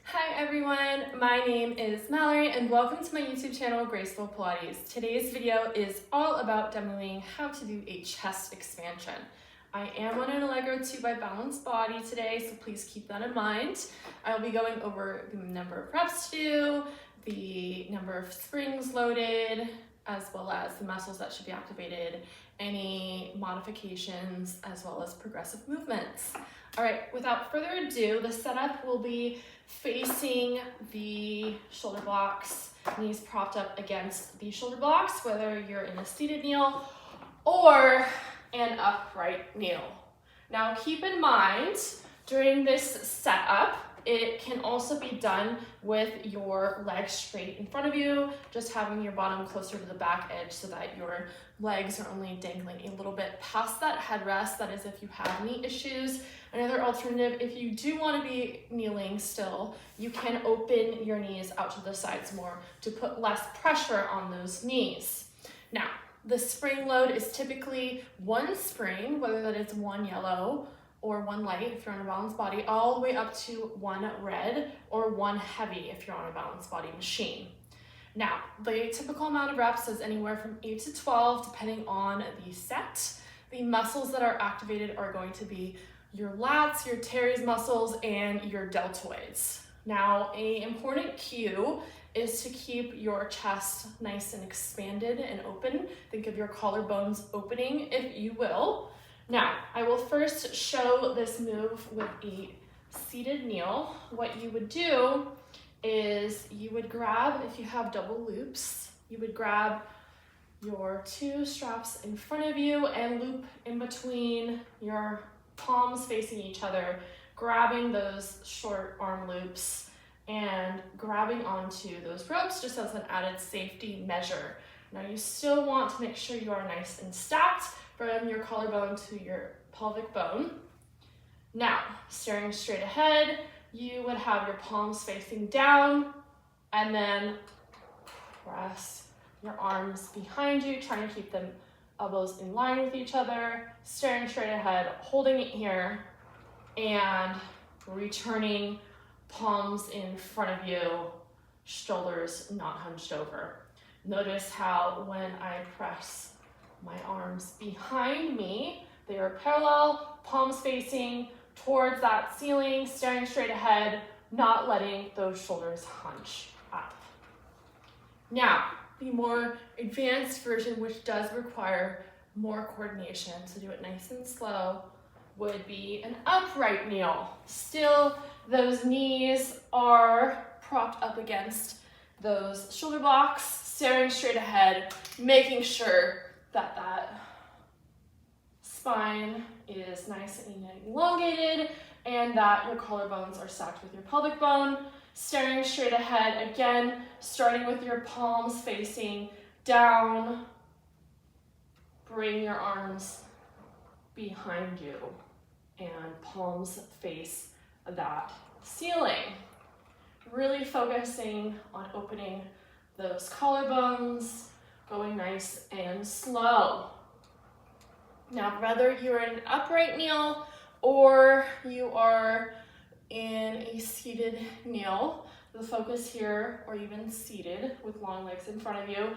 Hi everyone, my name is Mallory and welcome to my YouTube channel, Graceful Pilates. Today's video is all about demoing how to do a chest expansion. I am on an Allegro 2x balanced body today, so please keep that in mind. I'll be going over the number of reps to do, the number of springs loaded, as well as the muscles that should be activated, any modifications, as well as progressive movements. All right, without further ado, the setup will be facing the shoulder blocks, knees propped up against the shoulder blocks, whether you're in a seated kneel or an upright kneel. Now keep in mind, during this setup, it can also be done with your legs straight in front of you, just having your bottom closer to the back edge so that your legs are only dangling a little bit past that headrest. That is if you have knee issues. Another alternative, if you do want to be kneeling still, you can open your knees out to the sides more to put less pressure on those knees. Now, the spring load is typically one spring, whether that is one yellow or one light if you're on a balanced body, all the way up to one red or one heavy if you're on a balanced body machine. Now, the typical amount of reps is anywhere from 8 to 12, depending on the set. The muscles that are activated are going to be your lats, your teres muscles, and your deltoids. Now, an important cue is to keep your chest nice and expanded and open. Think of your collarbones opening, if you will. Now, I will first show this move with a seated kneel. What you would do is you would grab, if you have double loops, you would grab your two straps in front of you and loop in between your palms facing each other, grabbing those short arm loops and grabbing onto those ropes just as an added safety measure. Now you still want to make sure you are nice and stacked from your collarbone to your pelvic bone. Now, staring straight ahead, you would have your palms facing down and then press your arms behind you, trying to keep them elbows in line with each other, staring straight ahead, holding it here, and returning palms in front of you, shoulders not hunched over. Notice how when I press my arms behind me, they are parallel, palms facing towards that ceiling, staring straight ahead, not letting those shoulders hunch up. Now, the more advanced version, which does require more coordination, to do it nice and slow, would be an upright kneel. Still, those knees are propped up against those shoulder blocks, staring straight ahead, making sure that that spine is nice and elongated and that your collarbones are stacked with your pelvic bone. Staring straight ahead, again, starting with your palms facing down. Bring your arms behind you and palms face that ceiling. Really focusing on opening those collarbones, going nice and slow. Now, whether you're in an upright kneel or you are in a seated kneel, the focus here, or even seated with long legs in front of you,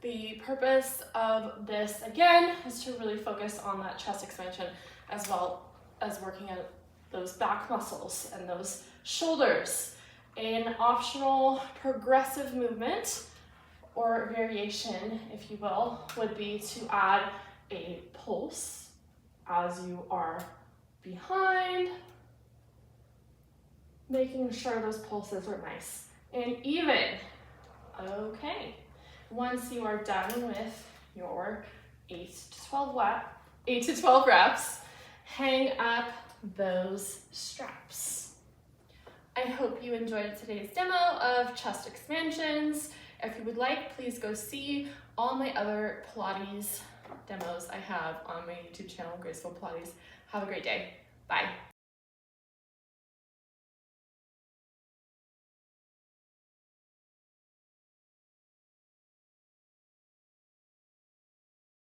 the purpose of this, again, is to really focus on that chest expansion as well as working at those back muscles and those shoulders. An optional progressive movement or variation, if you will, would be to add a pulse as you are behind, making sure those pulses are nice and even. Okay, once you are done with your 8 to 12 reps, hang up those straps. I hope you enjoyed today's demo of chest expansions. If you would like, please go see all my other Pilates demos I have on my YouTube channel, Graceful Pilates. Have a great day. Bye.